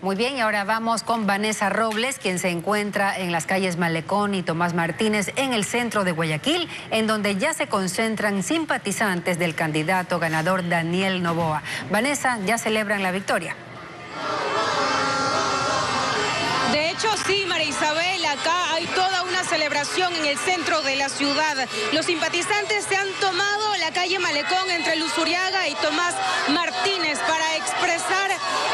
Muy bien, y ahora vamos con Vanessa Robles, quien se encuentra en las calles Malecón y Tomás Martínez en el centro de Guayaquil, en donde ya se concentran simpatizantes del candidato ganador Daniel Noboa. Vanessa, ¿ya celebran la victoria? De hecho, sí, María Isabel, acá hay toda una celebración en el centro de la ciudad. Los simpatizantes se han tomado la calle Malecón entre Luzuriaga y Tomás Martínez para expresar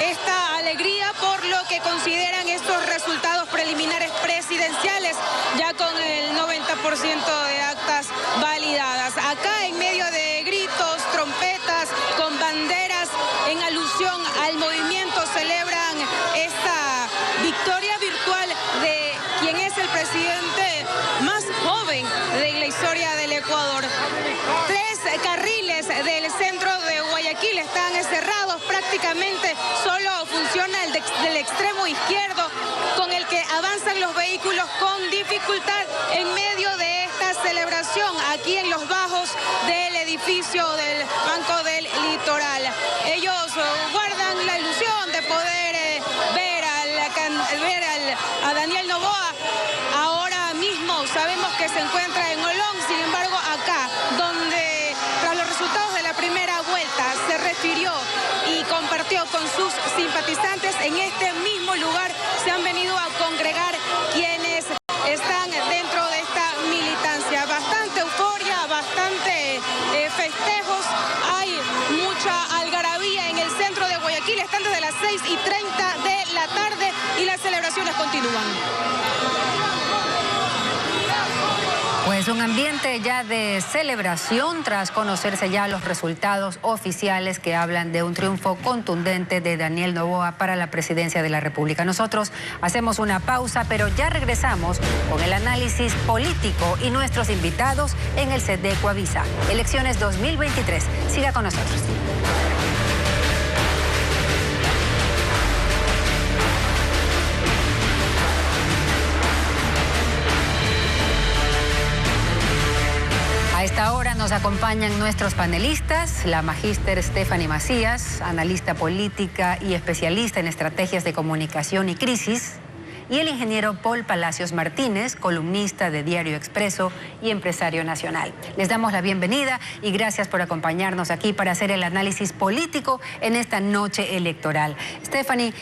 esta alegría por lo que consideran estos resultados preliminares presidenciales, ya con el 90% de actas validadas. Acá en medio de gritos, trompetas, con banderas, en alusión al movimiento, celebran esta victoria virtual de quien es el presidente más joven de la historia del Ecuador. 3 carriles del centro de Guayaquil están cerrados, prácticamente solo funciona el del extremo izquierdo, con el que avanzan los vehículos con dificultad en medio de esta celebración, aquí en los bajos del edificio del Banco del Litoral. Ellos guardan la ilusión de poder ver a Daniel Noboa. Ahora mismo sabemos que se encuentra en Olón, sin embargo acá, donde tras los resultados de la primera vuelta se refirió y compartió con sus simpatizantes, en este mismo lugar se han venido a congregar quienes están dentro de esta militancia. Bastante euforia, bastante festejos, hay mucha algarabía en el centro de Guayaquil. Están desde las 6:30 de la tarde y las celebraciones continúan. Pues un ambiente ya de celebración tras conocerse ya los resultados oficiales que hablan de un triunfo contundente de Daniel Noboa para la presidencia de la República. Nosotros hacemos una pausa, pero ya regresamos con el análisis político y nuestros invitados en el set de Ecuavisa. Elecciones 2023. Siga con nosotros. A esta hora nos acompañan nuestros panelistas, la magíster Stephanie Macías, analista política y especialista en estrategias de comunicación y crisis, y el ingeniero Paul Palacios Martínez, columnista de Diario Expreso y empresario nacional. Les damos la bienvenida y gracias por acompañarnos aquí para hacer el análisis político en esta noche electoral. Stephanie,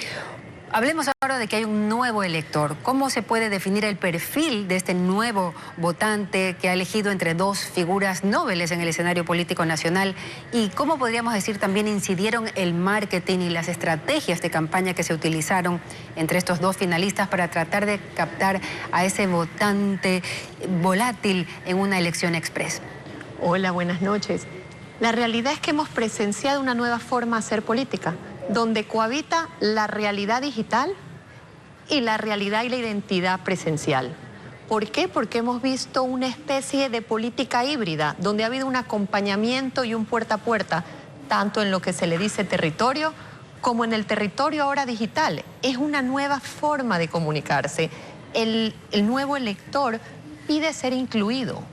hablemos ahora de que hay un nuevo elector. ¿Cómo se puede definir el perfil de este nuevo votante que ha elegido entre dos figuras nobles en el escenario político nacional? ¿Y cómo podríamos decir también incidieron el marketing y las estrategias de campaña que se utilizaron entre estos dos finalistas para tratar de captar a ese votante volátil en una elección express? Hola, buenas noches. La realidad es que hemos presenciado una nueva forma de hacer política, donde cohabita la realidad digital y la realidad y la identidad presencial. ¿Por qué? Porque hemos visto una especie de política híbrida, donde ha habido un acompañamiento y un puerta a puerta, tanto en lo que se le dice territorio, como en el territorio ahora digital. Es una nueva forma de comunicarse. El nuevo elector pide ser incluido,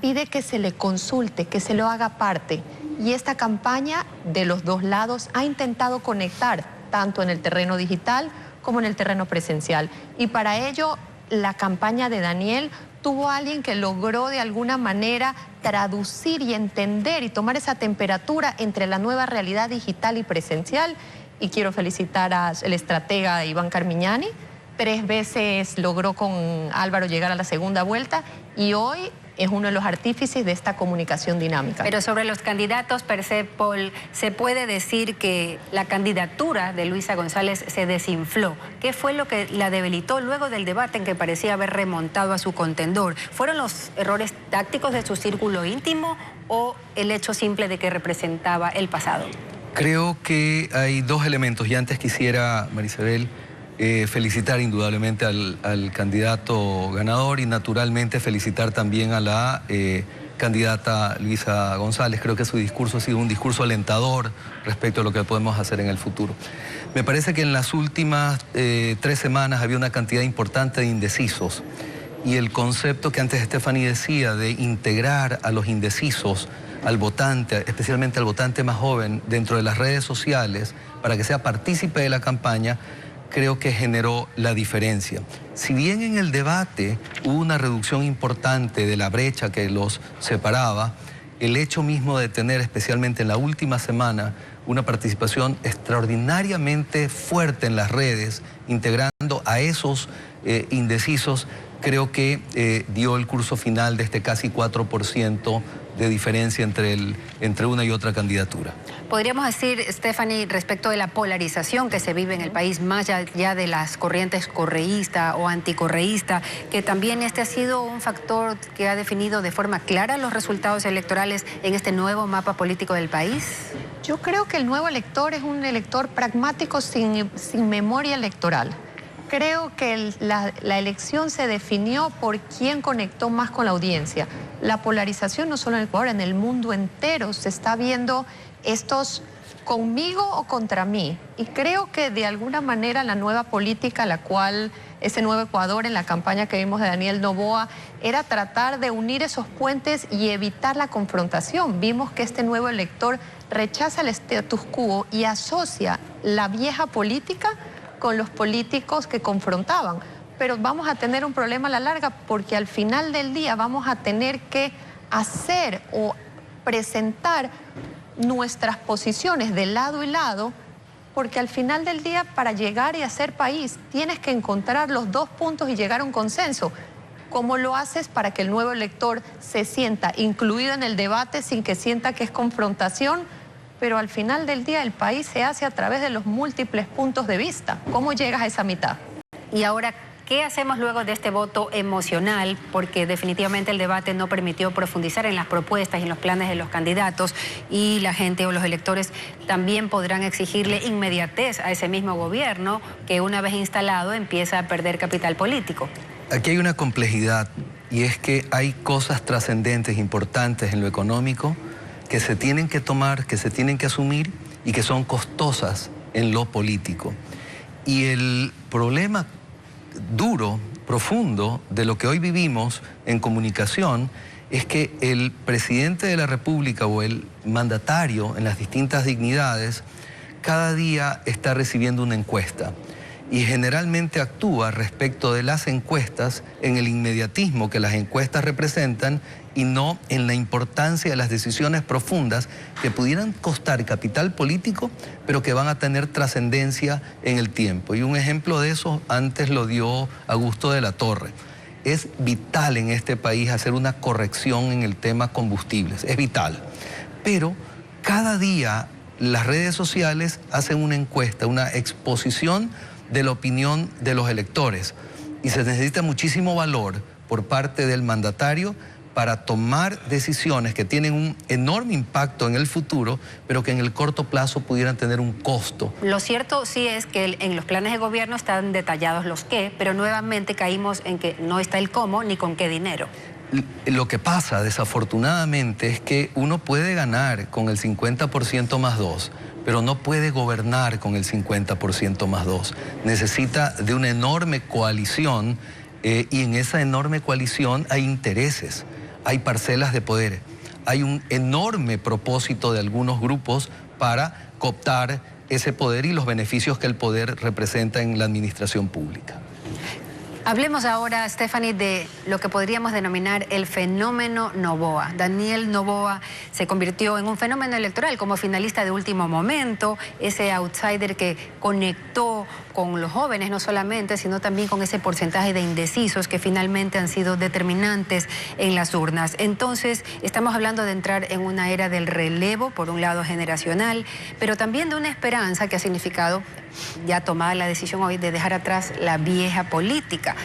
pide que se le consulte, que se lo haga parte. Y esta campaña de los dos lados ha intentado conectar tanto en el terreno digital como en el terreno presencial. Y para ello la campaña de Daniel tuvo a alguien que logró de alguna manera traducir y entender y tomar esa temperatura entre la nueva realidad digital y presencial. Y quiero felicitar al estratega Iván Carmiñani. 3 veces logró con Álvaro llegar a la segunda vuelta y hoy es uno de los artífices de esta comunicación dinámica. Pero sobre los candidatos per se, Paul, ¿se puede decir que la candidatura de Luisa González se desinfló? ¿Qué fue lo que la debilitó luego del debate en que parecía haber remontado a su contendor? ¿Fueron los errores tácticos de su círculo íntimo o el hecho simple de que representaba el pasado? Creo que hay 2 elementos y antes quisiera, Marisabel, felicitar indudablemente al candidato ganador y naturalmente felicitar también a la candidata Luisa González. Creo que su discurso ha sido un discurso alentador respecto a lo que podemos hacer en el futuro. Me parece que en las últimas 3 semanas había una cantidad importante de indecisos y el concepto que antes Stephanie decía de integrar a los indecisos, al votante, especialmente al votante más joven, dentro de las redes sociales para que sea partícipe de la campaña, creo que generó la diferencia. Si bien en el debate hubo una reducción importante de la brecha que los separaba, el hecho mismo de tener, especialmente en la última semana, una participación extraordinariamente fuerte en las redes, integrando a esos indecisos, creo que dio el curso final de este casi 4% de diferencia entre una y otra candidatura. Podríamos decir, Stephanie, respecto de la polarización que se vive en el país, más allá de las corrientes correísta o anticorreísta, que también este ha sido un factor que ha definido de forma clara los resultados electorales en este nuevo mapa político del país. Yo creo que el nuevo elector es un elector pragmático sin memoria electoral. Creo que la elección se definió por quién conectó más con la audiencia. La polarización no solo en el Ecuador, en el mundo entero se está viendo estos conmigo o contra mí. Y creo que de alguna manera la nueva política, la cual ese nuevo Ecuador en la campaña que vimos de Daniel Noboa, era tratar de unir esos puentes y evitar la confrontación. Vimos que este nuevo elector rechaza el status quo y asocia la vieja política con los políticos que confrontaban. Pero vamos a tener un problema a la larga porque al final del día vamos a tener que hacer o presentar nuestras posiciones de lado y lado, porque al final del día para llegar y hacer país tienes que encontrar los dos puntos y llegar a un consenso. ¿Cómo lo haces para que el nuevo elector se sienta incluido en el debate sin que sienta que es confrontación? Pero al final del día el país se hace a través de los múltiples puntos de vista. ¿Cómo llegas a esa mitad? Y ahora, ¿qué hacemos luego de este voto emocional? Porque definitivamente el debate no permitió profundizar en las propuestas y en los planes de los candidatos, y la gente o los electores también podrán exigirle inmediatez a ese mismo gobierno que una vez instalado empieza a perder capital político. Aquí hay una complejidad, y es que hay cosas trascendentes, importantes en lo económico, que se tienen que tomar, que se tienen que asumir y que son costosas en lo político. Y el problema duro, profundo de lo que hoy vivimos en comunicación es que el presidente de la República o el mandatario en las distintas dignidades cada día está recibiendo una encuesta y generalmente actúa respecto de las encuestas en el inmediatismo que las encuestas representan y no en la importancia de las decisiones profundas que pudieran costar capital político, pero que van a tener trascendencia en el tiempo. Y un ejemplo de eso antes lo dio Augusto de la Torre. Es vital en este país hacer una corrección en el tema combustibles, es vital. Pero cada día las redes sociales hacen una encuesta, una exposición de la opinión de los electores. Y se necesita muchísimo valor por parte del mandatario para tomar decisiones que tienen un enorme impacto en el futuro, pero que en el corto plazo pudieran tener un costo. Lo cierto sí es que en los planes de gobierno están detallados los qué, pero nuevamente caímos en que no está el cómo ni con qué dinero. Lo que pasa, desafortunadamente, es que uno puede ganar con el 50% más 2, pero no puede gobernar con el 50% más 2. Necesita de una enorme coalición y en esa enorme coalición hay intereses, hay parcelas de poder, hay un enorme propósito de algunos grupos para cooptar ese poder y los beneficios que el poder representa en la administración pública. Hablemos ahora, Stephanie, de lo que podríamos denominar el fenómeno Noboa. Daniel Noboa se convirtió en un fenómeno electoral como finalista de último momento, ese outsider que conectó con los jóvenes no solamente, sino también con ese porcentaje de indecisos que finalmente han sido determinantes en las urnas. Entonces, estamos hablando de entrar en una era del relevo, por un lado generacional, pero también de una esperanza que ha significado ya tomada la decisión hoy de dejar atrás la vieja política.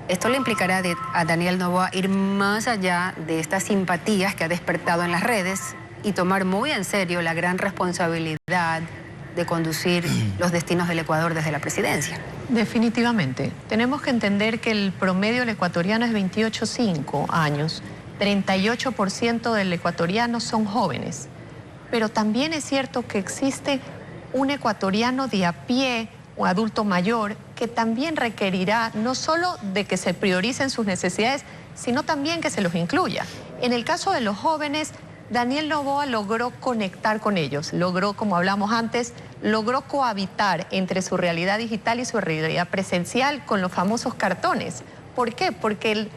Esto le implicará a Daniel Noboa ir más allá de estas simpatías que ha despertado en las redes y tomar muy en serio la gran responsabilidad de conducir los destinos del Ecuador desde la presidencia. Definitivamente. Tenemos que entender que el promedio del ecuatoriano es 28,5 años. 38% del ecuatoriano son jóvenes. Pero también es cierto que existe un ecuatoriano de a pie, un adulto mayor, que también requerirá no solo de que se prioricen sus necesidades, sino también que se los incluya. En el caso de los jóvenes, Daniel Noboa logró conectar con ellos, logró, como hablamos antes, logró cohabitar entre su realidad digital y su realidad presencial con los famosos cartones. ¿Por qué? Porque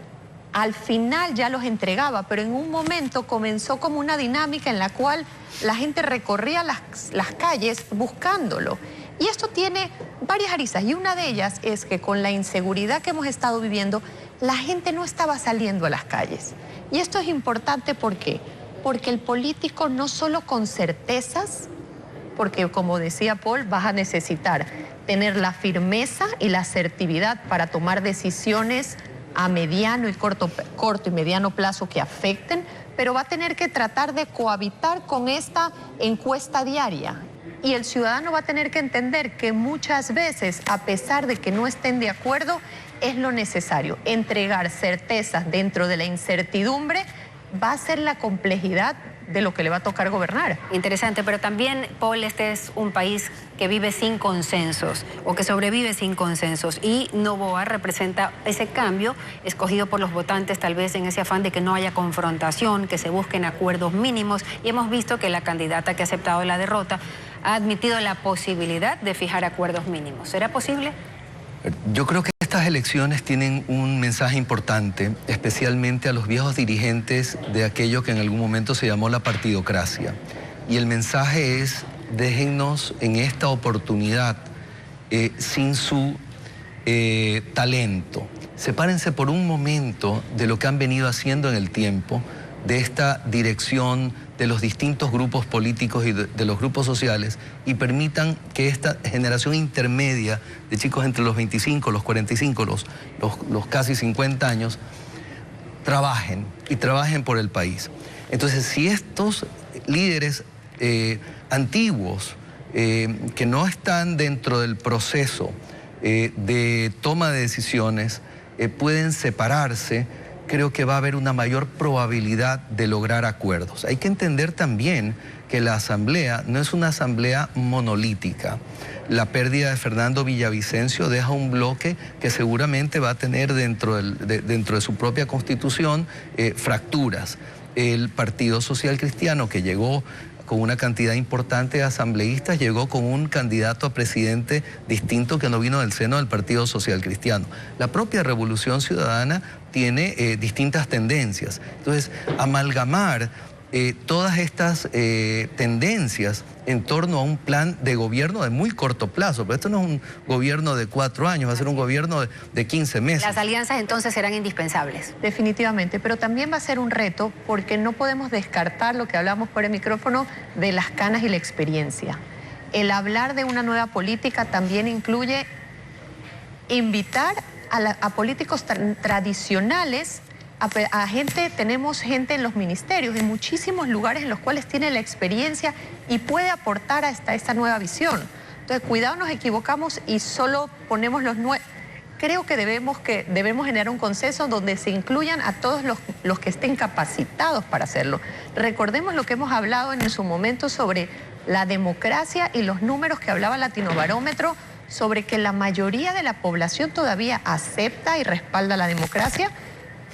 al final ya los entregaba, pero en un momento comenzó como una dinámica en la cual la gente recorría las calles buscándolo. Y esto tiene varias aristas, y una de ellas es que con la inseguridad que hemos estado viviendo, la gente no estaba saliendo a las calles. Y esto es importante, ¿por qué? Porque el político no solo con certezas, porque como decía Paul, vas a necesitar tener la firmeza y la asertividad para tomar decisiones a mediano y corto y mediano plazo que afecten, pero va a tener que tratar de cohabitar con esta encuesta diaria. Y el ciudadano va a tener que entender que muchas veces, a pesar de que no estén de acuerdo, es lo necesario. Entregar certezas dentro de la incertidumbre va a ser la complejidad de lo que le va a tocar gobernar. Interesante, pero también, Paul, este es un país que vive sin consensos o que sobrevive sin consensos, y Noboa representa ese cambio escogido por los votantes, tal vez en ese afán de que no haya confrontación, que se busquen acuerdos mínimos, y hemos visto que la candidata que ha aceptado la derrota ha admitido la posibilidad de fijar acuerdos mínimos. ¿Será posible? Yo creo que estas elecciones tienen un mensaje importante, especialmente a los viejos dirigentes de aquello que en algún momento se llamó la partidocracia. Y el mensaje es: déjennos en esta oportunidad sin su talento. Sepárense por un momento de lo que han venido haciendo en el tiempo, de esta dirección de los distintos grupos políticos y de los grupos sociales, y permitan que esta generación intermedia de chicos entre los 25, los 45, los casi 50 años, trabajen por el país. Entonces, si estos líderes antiguos que no están dentro del proceso de toma de decisiones pueden separarse, creo que va a haber una mayor probabilidad de lograr acuerdos. Hay que entender también que la asamblea no es una asamblea monolítica. La pérdida de Fernando Villavicencio deja un bloque que seguramente va a tener dentro de su propia constitución fracturas. El Partido Social Cristiano, que llegó con una cantidad importante de asambleístas, llegó con un candidato a presidente distinto que no vino del seno del Partido Social Cristiano. La propia Revolución Ciudadana tiene distintas tendencias. Entonces, amalgamar todas estas tendencias en torno a un plan de gobierno de muy corto plazo, pero esto no es un gobierno de 4 años, va a ser un gobierno de 15 meses. Las alianzas entonces serán indispensables. Definitivamente, pero también va a ser un reto porque no podemos descartar lo que hablamos por el micrófono de las canas y la experiencia. El hablar de una nueva política también incluye invitar a políticos tradicionales, a gente, tenemos gente en los ministerios, en muchísimos lugares en los cuales tiene la experiencia y puede aportar hasta esta nueva visión. Entonces, cuidado, nos equivocamos y solo ponemos los nuevos. Creo que debemos generar un consenso donde se incluyan a todos los que estén capacitados para hacerlo. Recordemos lo que hemos hablado en su momento sobre la democracia y los números que hablaba Latinobarómetro, sobre que la mayoría de la población todavía acepta y respalda la democracia,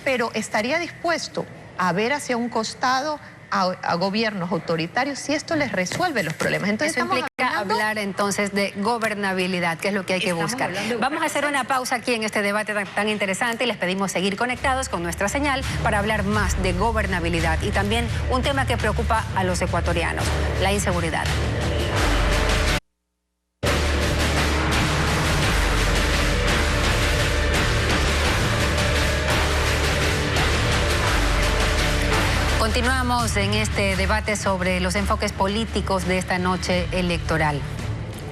pero estaría dispuesto a ver hacia un costado a gobiernos autoritarios si esto les resuelve los problemas. Entonces, eso implica hablar entonces de gobernabilidad, que es lo que hay que buscar. Vamos a hacer una pausa aquí en este debate tan interesante y les pedimos seguir conectados con nuestra señal para hablar más de gobernabilidad y también un tema que preocupa a los ecuatorianos: la inseguridad. Continuamos en este debate sobre los enfoques políticos de esta noche electoral,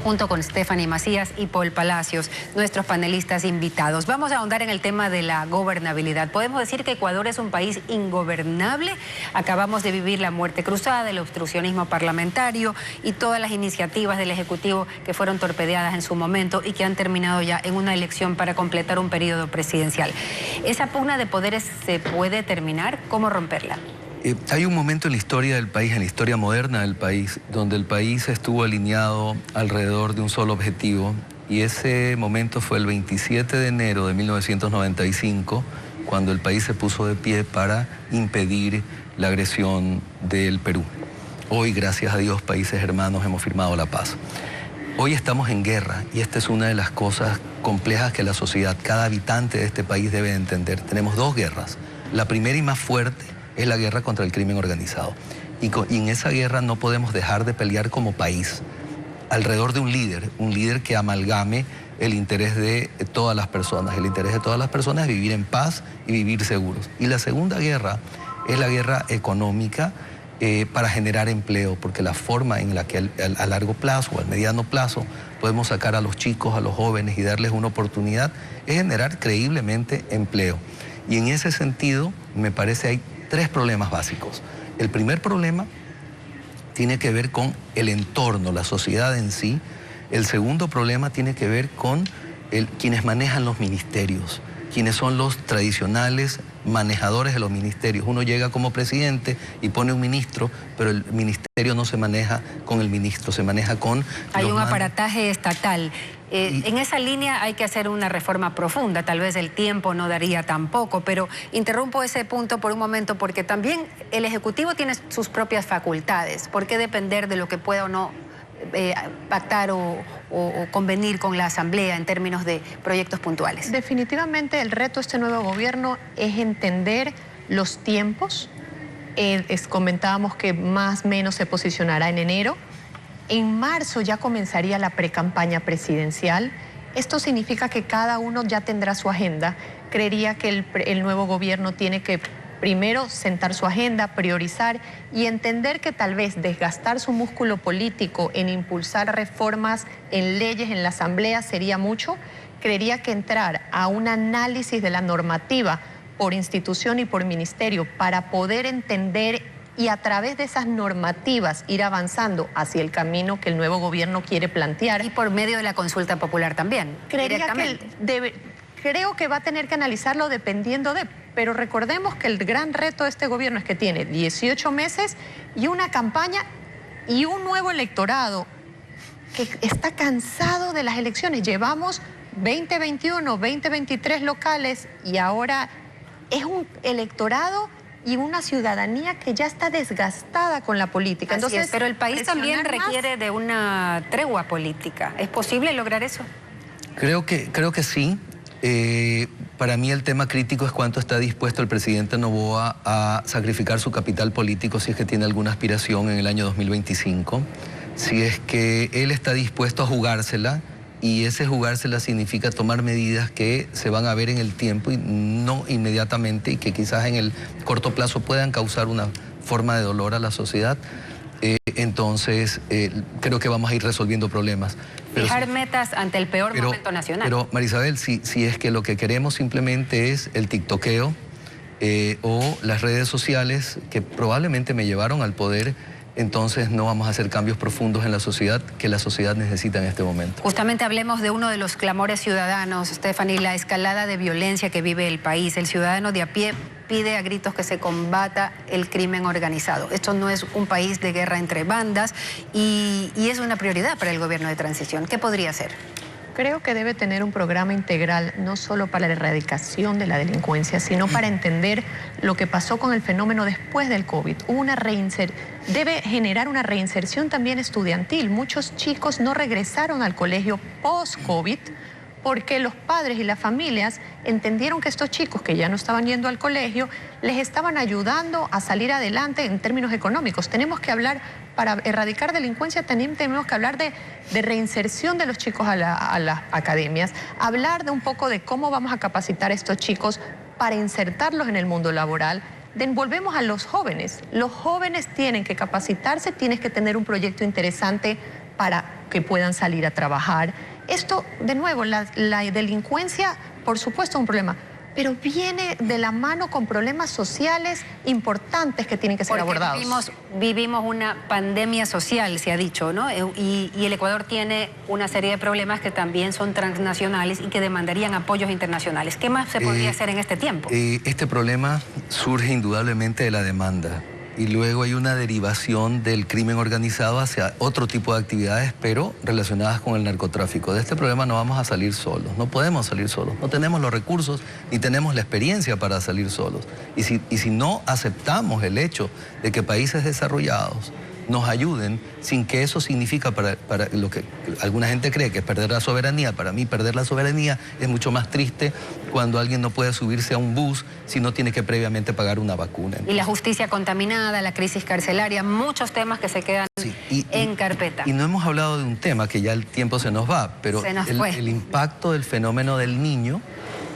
junto con Stephanie Macías y Paul Palacios, nuestros panelistas invitados. Vamos a ahondar en el tema de la gobernabilidad. ¿Podemos decir que Ecuador es un país ingobernable? Acabamos de vivir la muerte cruzada, el obstruccionismo parlamentario y todas las iniciativas del Ejecutivo que fueron torpedeadas en su momento y que han terminado ya en una elección para completar un periodo presidencial. ¿Esa pugna de poderes se puede terminar? ¿Cómo romperla? Hay un momento en la historia del país, en la historia moderna del país, donde el país estuvo alineado alrededor de un solo objetivo, y ese momento fue el 27 de enero de 1995, cuando el país se puso de pie para impedir la agresión del Perú. Hoy, gracias a Dios, países hermanos hemos firmado la paz. Hoy estamos en guerra y esta es una de las cosas complejas que la sociedad, cada habitante de este país debe entender. Tenemos dos guerras. La primera y más fuerte es la guerra contra el crimen organizado. Y en esa guerra no podemos dejar de pelear como país alrededor de un líder que amalgame el interés de todas las personas. El interés de todas las personas es vivir en paz y vivir seguros. Y la segunda guerra es la guerra económica, para generar empleo, porque la forma en la que a largo plazo o al mediano plazo podemos sacar a los chicos, a los jóvenes y darles una oportunidad es generar creíblemente empleo. Y en ese sentido, me parece hay tres problemas básicos. El primer problema tiene que ver con el entorno, la sociedad en sí. El segundo problema tiene que ver con quienes manejan los ministerios, quienes son los tradicionales manejadores de los ministerios. Uno llega como presidente y pone un ministro, pero el ministerio no se maneja con el ministro, se maneja con... Hay un aparataje estatal. En esa línea hay que hacer una reforma profunda, tal vez el tiempo no daría tampoco, pero interrumpo ese punto por un momento porque también el Ejecutivo tiene sus propias facultades. ¿Por qué depender de lo que pueda o no pactar o convenir con la Asamblea en términos de proyectos puntuales? Definitivamente el reto de este nuevo gobierno es entender los tiempos. Comentábamos que más o menos se posicionará en enero. En marzo ya comenzaría la precampaña presidencial. Esto significa que cada uno ya tendrá su agenda. Creería que el nuevo gobierno tiene que primero sentar su agenda, priorizar y entender que tal vez desgastar su músculo político en impulsar reformas en leyes en la Asamblea sería mucho. Creería que entrar a un análisis de la normativa por institución y por ministerio para poder entender y a través de esas normativas ir avanzando hacia el camino que el nuevo gobierno quiere plantear. Y por medio de la consulta popular también, creo que va a tener que analizarlo dependiendo de... Pero recordemos que el gran reto de este gobierno es que tiene 18 meses y una campaña y un nuevo electorado que está cansado de las elecciones. Llevamos 2021, 2023 locales y ahora es un electorado y una ciudadanía que ya está desgastada con la política. Entonces, pero el país también requiere de una tregua política. ¿Es posible lograr eso? Creo que sí. Para mí el tema crítico es cuánto está dispuesto el presidente Noboa a sacrificar su capital político si es que tiene alguna aspiración en el año 2025, si es que él está dispuesto a jugársela, y ese jugársela significa tomar medidas que se van a ver en el tiempo y no inmediatamente y que quizás en el corto plazo puedan causar una forma de dolor a la sociedad. Entonces, creo que vamos a ir resolviendo problemas. Fijar metas ante el peor momento nacional. Pero, Marisabel, si es que lo que queremos simplemente es el tiktokeo o las redes sociales que probablemente me llevaron al poder, entonces no vamos a hacer cambios profundos en la sociedad que la sociedad necesita en este momento. Justamente hablemos de uno de los clamores ciudadanos, Stephanie, la escalada de violencia que vive el país. El ciudadano de a pie pide a gritos que se combata el crimen organizado. Esto no es un país de guerra entre bandas y es una prioridad para el gobierno de transición. ¿Qué podría hacer? Creo que debe tener un programa integral, no solo para la erradicación de la delincuencia, sino para entender lo que pasó con el fenómeno después del COVID. Debe generar una reinserción también estudiantil. Muchos chicos no regresaron al colegio post-COVID porque los padres y las familias entendieron que estos chicos que ya no estaban yendo al colegio les estaban ayudando a salir adelante en términos económicos. Tenemos que hablar, para erradicar delincuencia también tenemos que hablar de reinserción de los chicos a las academias, hablar de un poco de cómo vamos a capacitar a estos chicos para insertarlos en el mundo laboral. Volvemos a los jóvenes. Los jóvenes tienen que capacitarse, tienes que tener un proyecto interesante para que puedan salir a trabajar. Esto, de nuevo, la delincuencia, por supuesto, es un problema, pero viene de la mano con problemas sociales importantes que tienen que ser abordados. Vivimos una pandemia social, se ha dicho, ¿no? Y el Ecuador tiene una serie de problemas que también son transnacionales y que demandarían apoyos internacionales. ¿Qué más se podría hacer en este tiempo? Este problema surge indudablemente de la demanda. Y luego hay una derivación del crimen organizado hacia otro tipo de actividades, pero relacionadas con el narcotráfico. De este problema no vamos a salir solos, no podemos salir solos, no tenemos los recursos ni tenemos la experiencia para salir solos. Y si no aceptamos el hecho de que países desarrollados nos ayuden, sin que eso significa para lo que alguna gente cree que es perder la soberanía. Para mí perder la soberanía es mucho más triste cuando alguien no puede subirse a un bus si no tiene que previamente pagar una vacuna. Y la justicia contaminada, la crisis carcelaria, muchos temas que se quedan en carpeta. Y no hemos hablado de un tema que ya el tiempo se nos va, pero el impacto del fenómeno del niño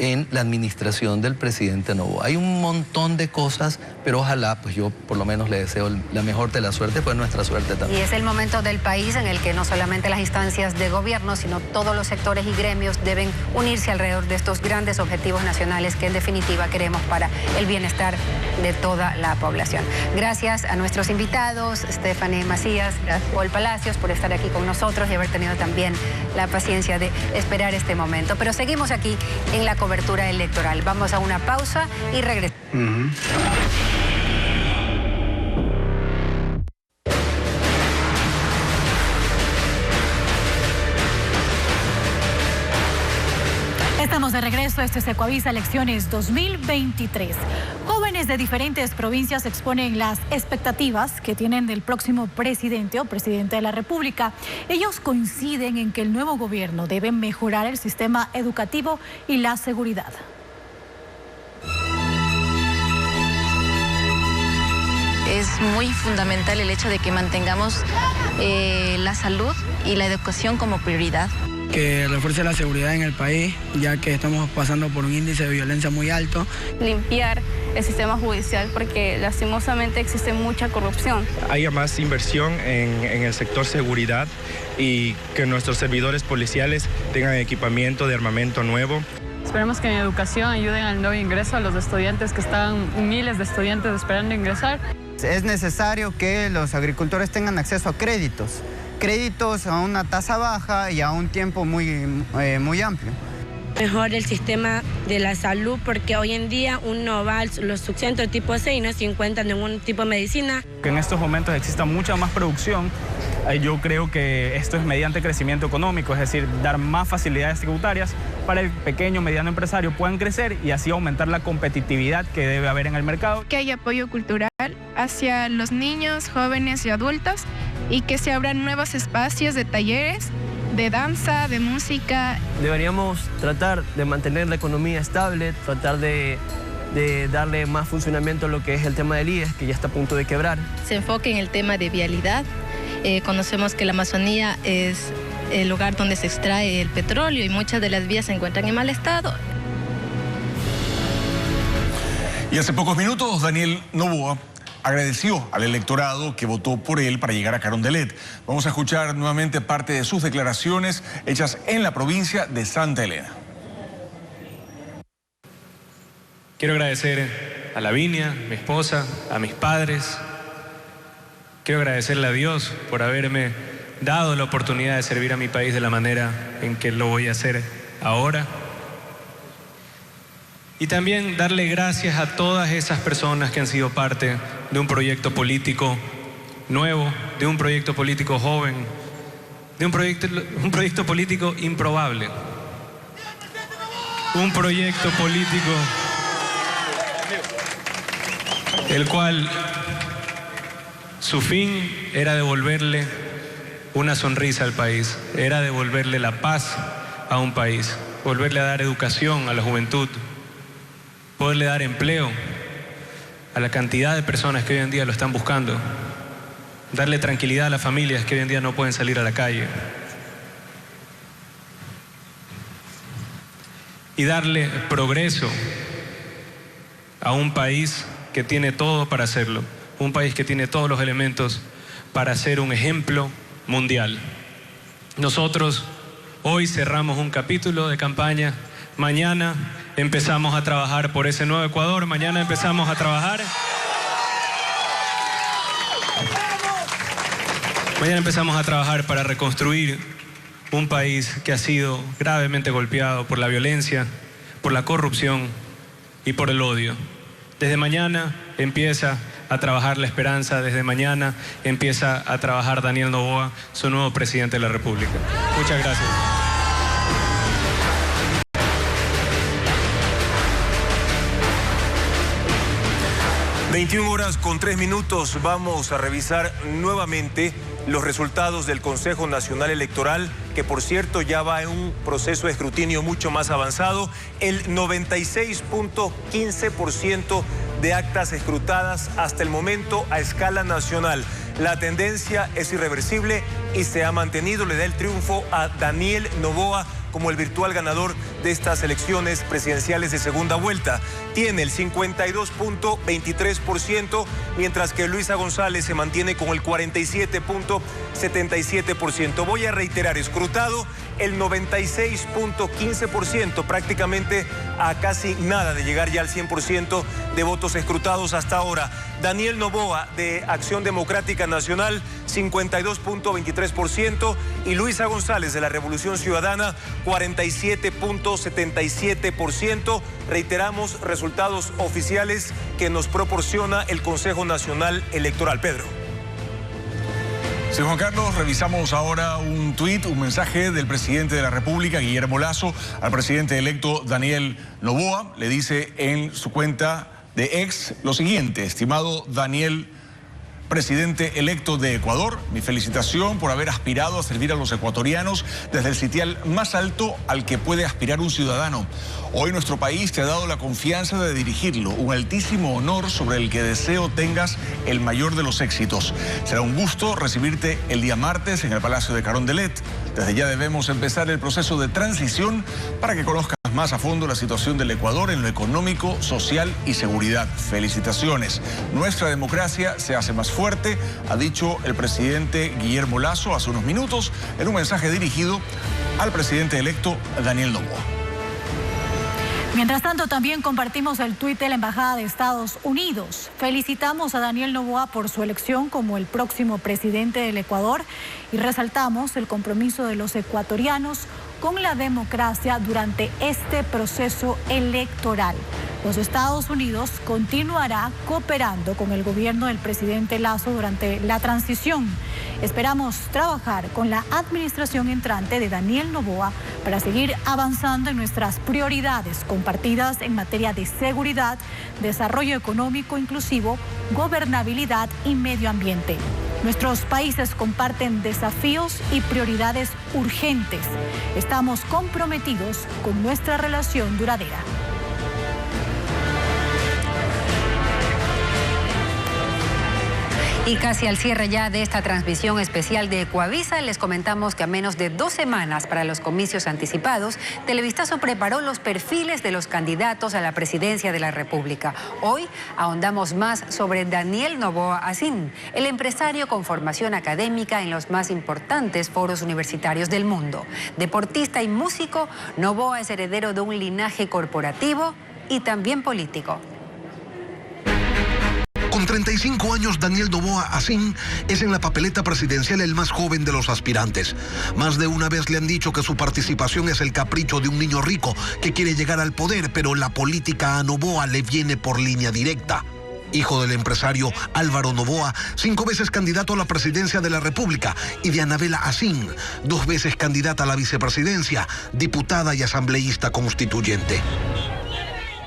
en la administración del presidente Noboa. Hay un montón de cosas, pero ojalá, pues yo por lo menos le deseo la mejor de la suerte, pues nuestra suerte también. Y es el momento del país en el que no solamente las instancias de gobierno, sino todos los sectores y gremios deben unirse alrededor de estos grandes objetivos nacionales que en definitiva queremos para el bienestar de toda la población. Gracias a nuestros invitados, Stephanie Macías, Paul Palacios, por estar aquí con nosotros y haber tenido también la paciencia de esperar este momento. Pero seguimos aquí en la cobertura electoral. Vamos a una pausa y regresamos. Estamos de regreso, este es Ecuavisa Elecciones 2023. Jóvenes de diferentes provincias exponen las expectativas que tienen del próximo presidente o presidente de la República. Ellos coinciden en que el nuevo gobierno debe mejorar el sistema educativo y la seguridad. Es muy fundamental el hecho de que mantengamos la salud y la educación como prioridad. Que refuerce la seguridad en el país, ya que estamos pasando por un índice de violencia muy alto. Limpiar el sistema judicial porque lastimosamente existe mucha corrupción. Haya más inversión en el sector seguridad y que nuestros servidores policiales tengan equipamiento de armamento nuevo. Esperemos que en educación ayuden al nuevo ingreso a los estudiantes que están, miles de estudiantes esperando ingresar. Es necesario que los agricultores tengan acceso a créditos a una tasa baja y a un tiempo muy amplio. Mejor el sistema de la salud porque hoy en día uno va a los subcentros tipo C y no se encuentra ningún tipo de medicina. Que en estos momentos exista mucha más producción, yo creo que esto es mediante crecimiento económico, es decir, dar más facilidades tributarias para el pequeño, mediano empresario puedan crecer y así aumentar la competitividad que debe haber en el mercado. Que haya apoyo cultural hacia los niños, jóvenes y adultos y que se abran nuevos espacios de talleres, de danza, de música. Deberíamos tratar de mantener la economía estable, tratar de darle más funcionamiento a lo que es el tema del IES, que ya está a punto de quebrar. Se enfoque en el tema de vialidad. Conocemos que la Amazonía es el lugar donde se extrae el petróleo y muchas de las vías se encuentran en mal estado. Y hace pocos minutos, Daniel Noboa agradeció al electorado que votó por él para llegar a Carondelet. Vamos a escuchar nuevamente parte de sus declaraciones hechas en la provincia de Santa Elena. Quiero agradecer a Lavinia, mi esposa, a mis padres. Quiero agradecerle a Dios por haberme dado la oportunidad de servir a mi país de la manera en que lo voy a hacer ahora. Y también darle gracias a todas esas personas que han sido parte de un proyecto político nuevo, de un proyecto político joven, de un proyecto político improbable. Un proyecto político el cual su fin era devolverle una sonrisa al país, era devolverle la paz a un país, volverle a dar educación a la juventud, poderle dar empleo a la cantidad de personas que hoy en día lo están buscando, darle tranquilidad a las familias que hoy en día no pueden salir a la calle y darle progreso a un país que tiene todo para hacerlo, un país que tiene todos los elementos para ser un ejemplo mundial. Nosotros hoy cerramos un capítulo de campaña, mañana empezamos a trabajar por ese nuevo Ecuador, mañana empezamos a trabajar. Mañana empezamos a trabajar para reconstruir un país que ha sido gravemente golpeado por la violencia, por la corrupción y por el odio. Desde mañana empieza a trabajar la esperanza, desde mañana empieza a trabajar Daniel Noboa, su nuevo presidente de la República. Muchas gracias. De 21:03. Vamos a revisar nuevamente los resultados del Consejo Nacional Electoral, que por cierto ya va en un proceso de escrutinio mucho más avanzado. El 96.15% de actas escrutadas hasta el momento a escala nacional. La tendencia es irreversible y se ha mantenido. Le da el triunfo a Daniel Noboa como el virtual ganador de estas elecciones presidenciales de segunda vuelta. Tiene el 52.23%, mientras que Luisa González se mantiene con el 47.77%. Voy a reiterar, escrutado el 96.15%, prácticamente a casi nada de llegar ya al 100% de votos escrutados hasta ahora. Daniel Noboa de Acción Democrática Nacional, 52.23%, y Luisa González de la Revolución Ciudadana, 47.77%. Reiteramos resultados oficiales que nos proporciona el Consejo Nacional Electoral. Pedro. Sí, Juan Carlos, revisamos ahora un tuit, un mensaje del presidente de la República, Guillermo Lasso, al presidente electo Daniel Noboa. Le dice en su cuenta de ex lo siguiente: estimado Daniel, presidente electo de Ecuador, mi felicitación por haber aspirado a servir a los ecuatorianos desde el sitial más alto al que puede aspirar un ciudadano. Hoy nuestro país te ha dado la confianza de dirigirlo, un altísimo honor sobre el que deseo tengas el mayor de los éxitos. Será un gusto recibirte el día martes en el Palacio de Carondelet. Desde ya debemos empezar el proceso de transición para que conozcas más a fondo la situación del Ecuador en lo económico, social y seguridad. Felicitaciones. Nuestra democracia se hace más fuerte, ha dicho el presidente Guillermo Lasso hace unos minutos en un mensaje dirigido al presidente electo Daniel Noboa. Mientras tanto, también compartimos el tuit de la Embajada de Estados Unidos. Felicitamos a Daniel Noboa por su elección como el próximo presidente del Ecuador y resaltamos el compromiso de los ecuatorianos con la democracia durante este proceso electoral. Los Estados Unidos continuará cooperando con el gobierno del presidente Lasso durante la transición. Esperamos trabajar con la administración entrante de Daniel Noboa para seguir avanzando en nuestras prioridades compartidas en materia de seguridad, desarrollo económico inclusivo, gobernabilidad y medio ambiente. Nuestros países comparten desafíos y prioridades urgentes. Estamos comprometidos con nuestra relación duradera. Y casi al cierre ya de esta transmisión especial de Ecuavisa, les comentamos que a menos de 2 semanas para los comicios anticipados, Televistazo preparó los perfiles de los candidatos a la presidencia de la República. Hoy ahondamos más sobre Daniel Noboa Asín, el empresario con formación académica en los más importantes foros universitarios del mundo. Deportista y músico, Noboa es heredero de un linaje corporativo y también político. Con 35 años, Daniel Noboa Asín es en la papeleta presidencial el más joven de los aspirantes. Más de una vez le han dicho que su participación es el capricho de un niño rico que quiere llegar al poder, pero la política a Noboa le viene por línea directa. Hijo del empresario Álvaro Noboa, 5 veces candidato a la presidencia de la República, y de Anabela Asín, 2 veces candidata a la vicepresidencia, diputada y asambleísta constituyente.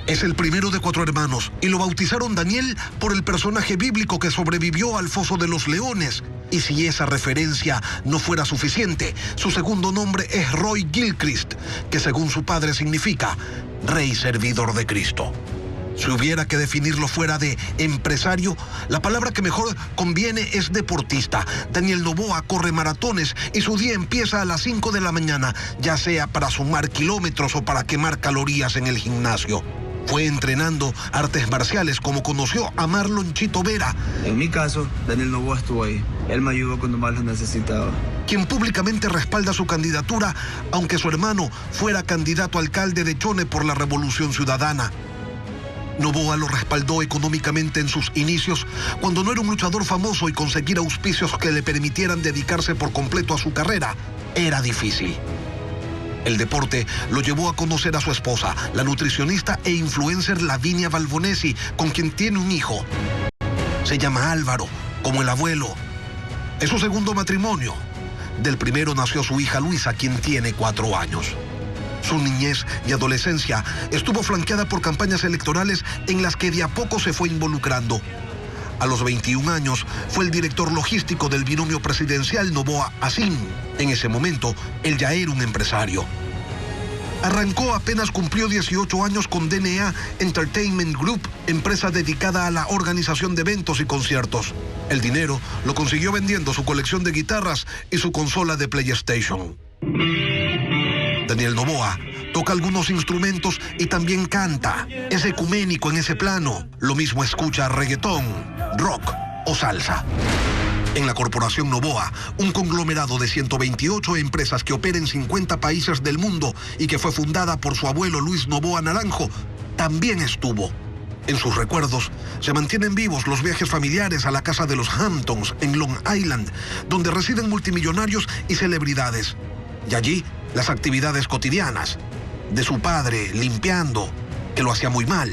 Es el primero de 4 hermanos y lo bautizaron Daniel por el personaje bíblico que sobrevivió al foso de los leones. Y si esa referencia no fuera suficiente, su segundo nombre es Roy Gilchrist, que según su padre significa Rey Servidor de Cristo. Si hubiera que definirlo fuera de empresario, la palabra que mejor conviene es deportista. Daniel Noboa corre maratones y su día empieza a las 5 de la mañana, ya sea para sumar kilómetros o para quemar calorías en el gimnasio. Fue entrenando artes marciales como conoció a Marlon Chito Vera. En mi caso, Daniel Noboa estuvo ahí. Él me ayudó cuando más lo necesitaba. Quien públicamente respalda su candidatura, aunque su hermano fuera candidato a alcalde de Chone por la Revolución Ciudadana. Noboa lo respaldó económicamente en sus inicios, cuando no era un luchador famoso y conseguir auspicios que le permitieran dedicarse por completo a su carrera era difícil. El deporte lo llevó a conocer a su esposa, la nutricionista e influencer Lavinia Balbonesi, con quien tiene un hijo. Se llama Álvaro, como el abuelo. Es su segundo matrimonio. Del primero nació su hija Luisa, quien tiene 4 años. Su niñez y adolescencia estuvo flanqueada por campañas electorales en las que de a poco se fue involucrando. A los 21 años fue el director logístico del binomio presidencial Noboa-Asín. En ese momento, él ya era un empresario. Arrancó apenas cumplió 18 años con DNA Entertainment Group, empresa dedicada a la organización de eventos y conciertos. El dinero lo consiguió vendiendo su colección de guitarras y su consola de PlayStation. Daniel Noboa toca algunos instrumentos y también canta. Es ecuménico en ese plano. Lo mismo escucha reggaetón, rock o salsa. En la Corporación Noboa, un conglomerado de 128 empresas que opera en 50 países del mundo y que fue fundada por su abuelo Luis Noboa Naranjo, también estuvo. En sus recuerdos se mantienen vivos los viajes familiares a la casa de los Hamptons en Long Island, donde residen multimillonarios y celebridades. Y allí, las actividades cotidianas de su padre limpiando, que lo hacía muy mal,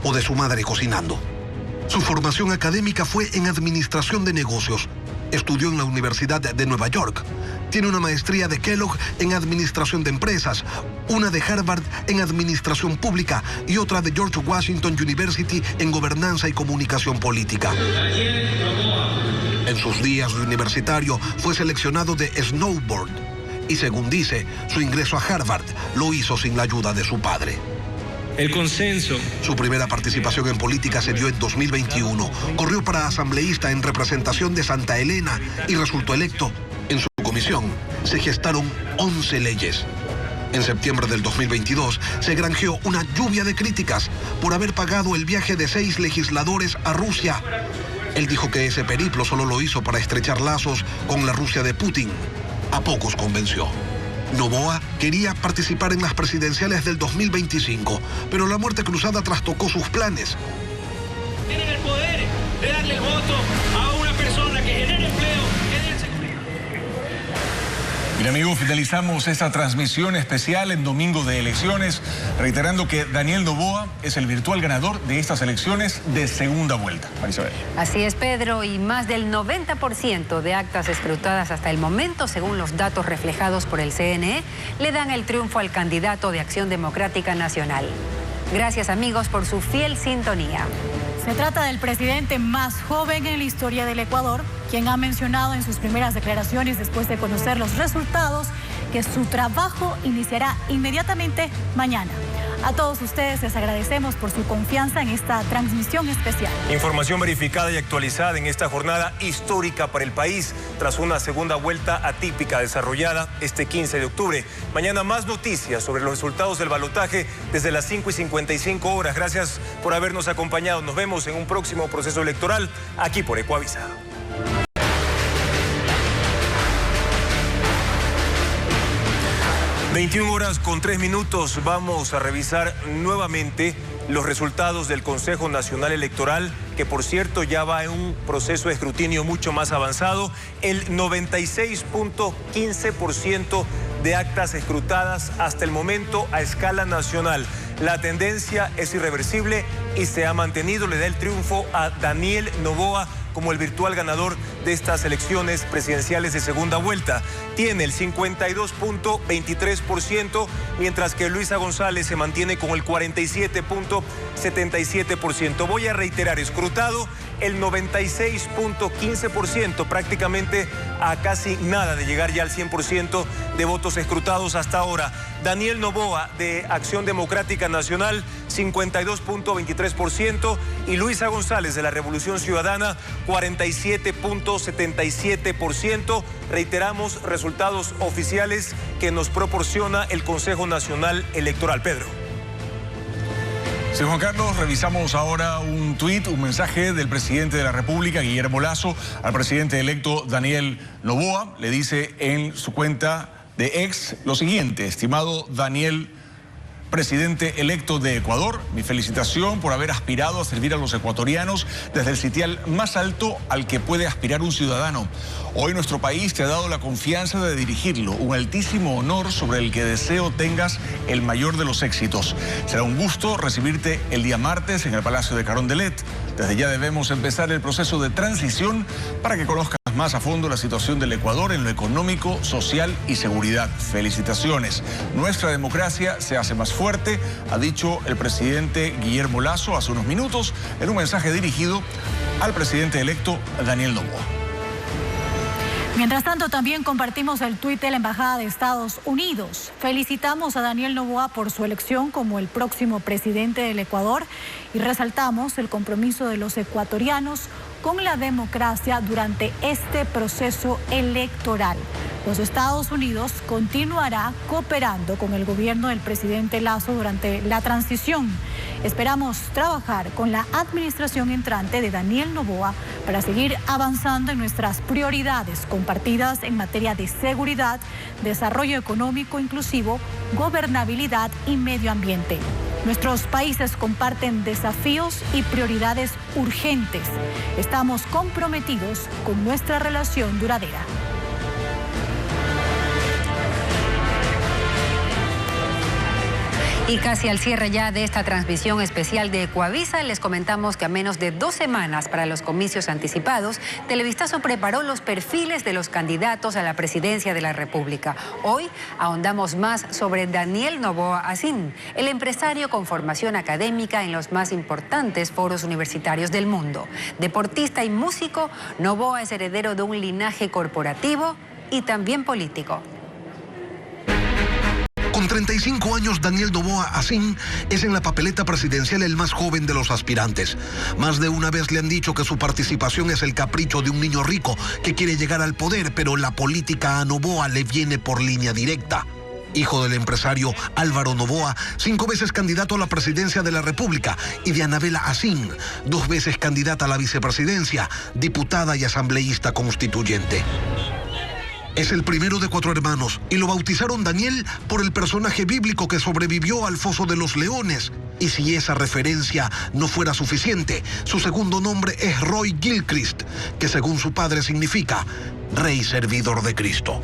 o de su madre cocinando. Su formación académica fue en Administración de Negocios. Estudió en la Universidad de Nueva York. Tiene una maestría de Kellogg en Administración de Empresas, una de Harvard en Administración Pública y otra de George Washington University en Gobernanza y Comunicación Política. En sus días de universitario fue seleccionado de snowboard y, según dice, su ingreso a Harvard lo hizo sin la ayuda de su padre. El consenso. Su primera participación en política se dio en 2021. Corrió para asambleísta en representación de Santa Elena y resultó electo. En su comisión se gestaron 11 leyes. En septiembre del 2022 se granjeó una lluvia de críticas por haber pagado el viaje de 6 legisladores a Rusia. Él dijo que ese periplo solo lo hizo para estrechar lazos con la Rusia de Putin. A pocos convenció. Noboa quería participar en las presidenciales del 2025, pero la muerte cruzada trastocó sus planes. Tienen el poder de darle el voto a una persona que genere empleo, genere seguridad. Bien, amigos, finalizamos esta transmisión especial en domingo de elecciones, reiterando que Daniel Noboa es el virtual ganador de estas elecciones de segunda vuelta. Marisabel. Así es, Pedro, y más del 90% de actas escrutadas hasta el momento, según los datos reflejados por el CNE, le dan el triunfo al candidato de Acción Democrática Nacional. Gracias, amigos, por su fiel sintonía. Se trata del presidente más joven en la historia del Ecuador, quien ha mencionado en sus primeras declaraciones después de conocer los resultados que su trabajo iniciará inmediatamente mañana. A todos ustedes les agradecemos por su confianza en esta transmisión especial. Información verificada y actualizada en esta jornada histórica para el país, tras una segunda vuelta atípica desarrollada este 15 de octubre. Mañana más noticias sobre los resultados del balotaje desde las 5:55 horas. Gracias por habernos acompañado. Nos vemos en un próximo proceso electoral aquí por Ecuavisa. 21:03. Vamos a revisar nuevamente los resultados del Consejo Nacional Electoral, que por cierto ya va en un proceso de escrutinio mucho más avanzado. El 96.15% de actas escrutadas hasta el momento a escala nacional. La tendencia es irreversible y se ha mantenido. Le da el triunfo a Daniel Noboa como el virtual ganador de estas elecciones presidenciales de segunda vuelta. Tiene el 52.23%, mientras que Luisa González se mantiene con el 47.77%. Voy a reiterar, escrutado el 96.15%, prácticamente a casi nada de llegar ya al 100% de votos escrutados hasta ahora. Daniel Noboa, de Acción Democrática Nacional, 52.23%, y Luisa González, de la Revolución Ciudadana, 47.77%. Reiteramos resultados oficiales que nos proporciona el Consejo Nacional Electoral. Pedro. Sí, Juan Carlos, revisamos ahora un tuit, un mensaje del presidente de la República, Guillermo Lasso, al presidente electo Daniel Noboa. Le dice en su cuenta de ex lo siguiente: estimado Daniel, presidente electo de Ecuador, mi felicitación por haber aspirado a servir a los ecuatorianos desde el sitial más alto al que puede aspirar un ciudadano. Hoy nuestro país te ha dado la confianza de dirigirlo, un altísimo honor sobre el que deseo tengas el mayor de los éxitos. Será un gusto recibirte el día martes en el Palacio de Carondelet. Desde ya debemos empezar el proceso de transición para que conozcas más a fondo la situación del Ecuador en lo económico, social y seguridad. Felicitaciones. Nuestra democracia se hace más fuerte, ha dicho el presidente Guillermo Lasso hace unos minutos en un mensaje dirigido al presidente electo Daniel Noboa. Mientras tanto, también compartimos el tuit de la Embajada de Estados Unidos. Felicitamos a Daniel Noboa por su elección como el próximo presidente del Ecuador y resaltamos el compromiso de los ecuatorianos con la democracia durante este proceso electoral. Los Estados Unidos continuará cooperando con el gobierno del presidente Lasso durante la transición. Esperamos trabajar con la administración entrante de Daniel Noboa para seguir avanzando en nuestras prioridades compartidas en materia de seguridad, desarrollo económico inclusivo, gobernabilidad y medio ambiente. Nuestros países comparten desafíos y prioridades urgentes. Estamos comprometidos con nuestra relación duradera. Y casi al cierre ya de esta transmisión especial de Ecuavisa, les comentamos que a menos de 2 semanas para los comicios anticipados, Televistazo preparó los perfiles de los candidatos a la presidencia de la República. Hoy ahondamos más sobre Daniel Noboa Asín, el empresario con formación académica en los más importantes foros universitarios del mundo. Deportista y músico, Noboa es heredero de un linaje corporativo y también político. Con 35 años, Daniel Noboa Asín es en la papeleta presidencial el más joven de los aspirantes. Más de una vez le han dicho que su participación es el capricho de un niño rico que quiere llegar al poder, pero la política a Noboa le viene por línea directa. Hijo del empresario Álvaro Noboa, 5 veces candidato a la presidencia de la República, y de Anabela Asín, 2 veces candidata a la vicepresidencia, diputada y asambleísta constituyente. Es el primero de 4 hermanos y lo bautizaron Daniel por el personaje bíblico que sobrevivió al foso de los leones. Y si esa referencia no fuera suficiente, su segundo nombre es Roy Gilchrist, que según su padre significa Rey Servidor de Cristo.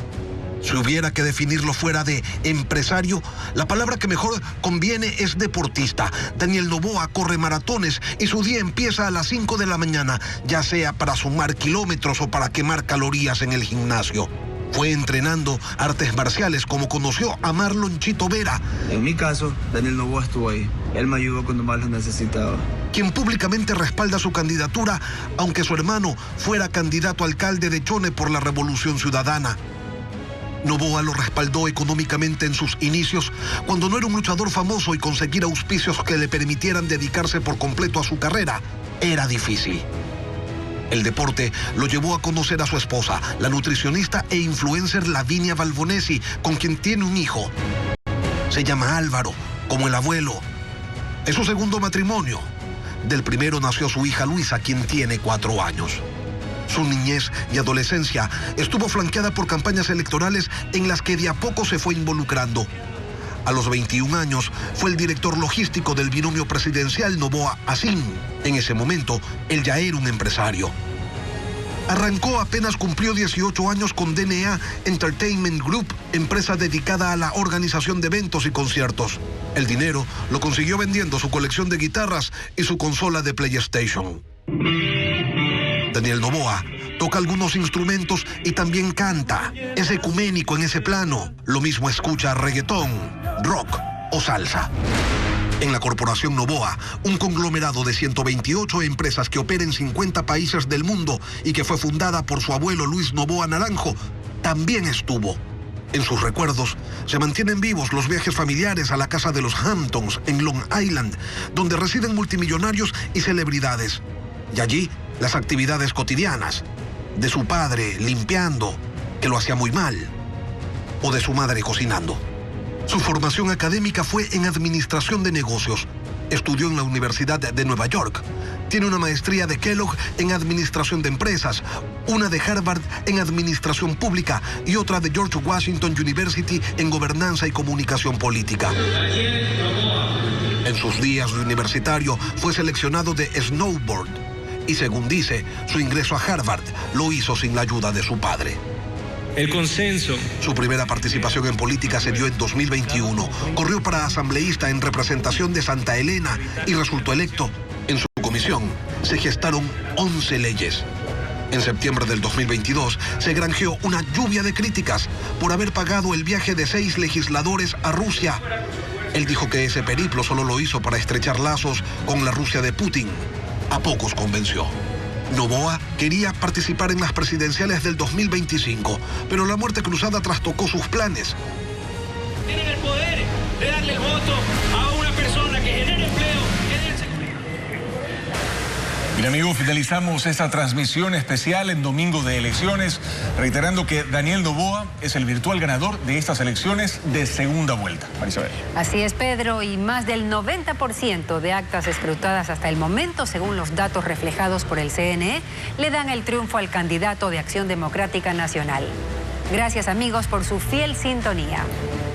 Si hubiera que definirlo fuera de empresario, la palabra que mejor conviene es deportista. Daniel Noboa corre maratones y su día empieza a las 5 de la mañana, ya sea para sumar kilómetros o para quemar calorías en el gimnasio. Fue entrenando artes marciales como conoció a Marlon Chito Vera. En mi caso, Daniel Noboa estuvo ahí. Él me ayudó cuando más lo necesitaba. Quien públicamente respalda su candidatura, aunque su hermano fuera candidato a alcalde de Chone por la Revolución Ciudadana. Noboa lo respaldó económicamente en sus inicios, cuando no era un luchador famoso y conseguir auspicios que le permitieran dedicarse por completo a su carrera era difícil. El deporte lo llevó a conocer a su esposa, la nutricionista e influencer Lavinia Balbonesi, con quien tiene un hijo. Se llama Álvaro, como el abuelo. Es su segundo matrimonio. Del primero nació su hija Luisa, quien tiene 4 años. Su niñez y adolescencia estuvo flanqueada por campañas electorales en las que de a poco se fue involucrando. A los 21 años fue el director logístico del binomio presidencial Noboa Asín. En ese momento, él ya era un empresario. Arrancó apenas cumplió 18 años con DNA Entertainment Group, empresa dedicada a la organización de eventos y conciertos. El dinero lo consiguió vendiendo su colección de guitarras y su consola de PlayStation. Daniel Noboa toca algunos instrumentos y también canta. Es ecuménico en ese plano. Lo mismo escucha reggaetón, rock o salsa. En la corporación Noboa, un conglomerado de 128 empresas que opera en 50 países del mundo y que fue fundada por su abuelo Luis Noboa Naranjo, también estuvo. En sus recuerdos se mantienen vivos los viajes familiares a la casa de los Hamptons en Long Island, donde residen multimillonarios y celebridades. Y allí, las actividades cotidianas de su padre limpiando, que lo hacía muy mal, o de su madre cocinando. Su formación académica fue en administración de negocios. Estudió en la Universidad de Nueva York. Tiene una maestría de Kellogg en administración de empresas, una de Harvard en administración pública y otra de George Washington University en gobernanza y comunicación política. En sus días de universitario fue seleccionado de snowboard y, según dice, su ingreso a Harvard lo hizo sin la ayuda de su padre. El consenso. Su primera participación en política se dio en 2021. Corrió para asambleísta en representación de Santa Elena y resultó electo. En su comisión se gestaron 11 leyes. En septiembre del 2022 se granjeó una lluvia de críticas por haber pagado el viaje de 6 legisladores a Rusia. Él dijo que ese periplo solo lo hizo para estrechar lazos con la Rusia de Putin. A pocos convenció. Noboa quería participar en las presidenciales del 2025, pero la muerte cruzada trastocó sus planes. Tienen el poder de darle el voto a una persona que genere empleo, genere seguridad. Bien, amigos, finalizamos esta transmisión especial en domingo de elecciones, reiterando que Daniel Noboa es el virtual ganador de estas elecciones de segunda vuelta. Marisabel. Así es, Pedro, y más del 90% de actas escrutadas hasta el momento, según los datos reflejados por el CNE, le dan el triunfo al candidato de Acción Democrática Nacional. Gracias, amigos, por su fiel sintonía.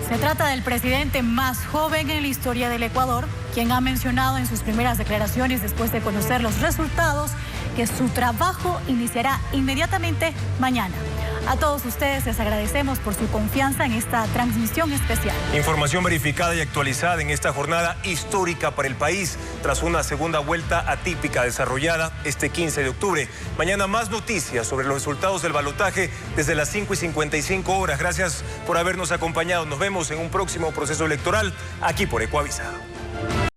Se trata del presidente más joven en la historia del Ecuador, quien ha mencionado en sus primeras declaraciones después de conocer los resultados que su trabajo iniciará inmediatamente mañana. A todos ustedes les agradecemos por su confianza en esta transmisión especial. Información verificada y actualizada en esta jornada histórica para el país, tras una segunda vuelta atípica desarrollada este 15 de octubre. Mañana más noticias sobre los resultados del balotaje desde las 5:55 horas. Gracias por habernos acompañado. Nos vemos en un próximo proceso electoral aquí por Ecuavisa.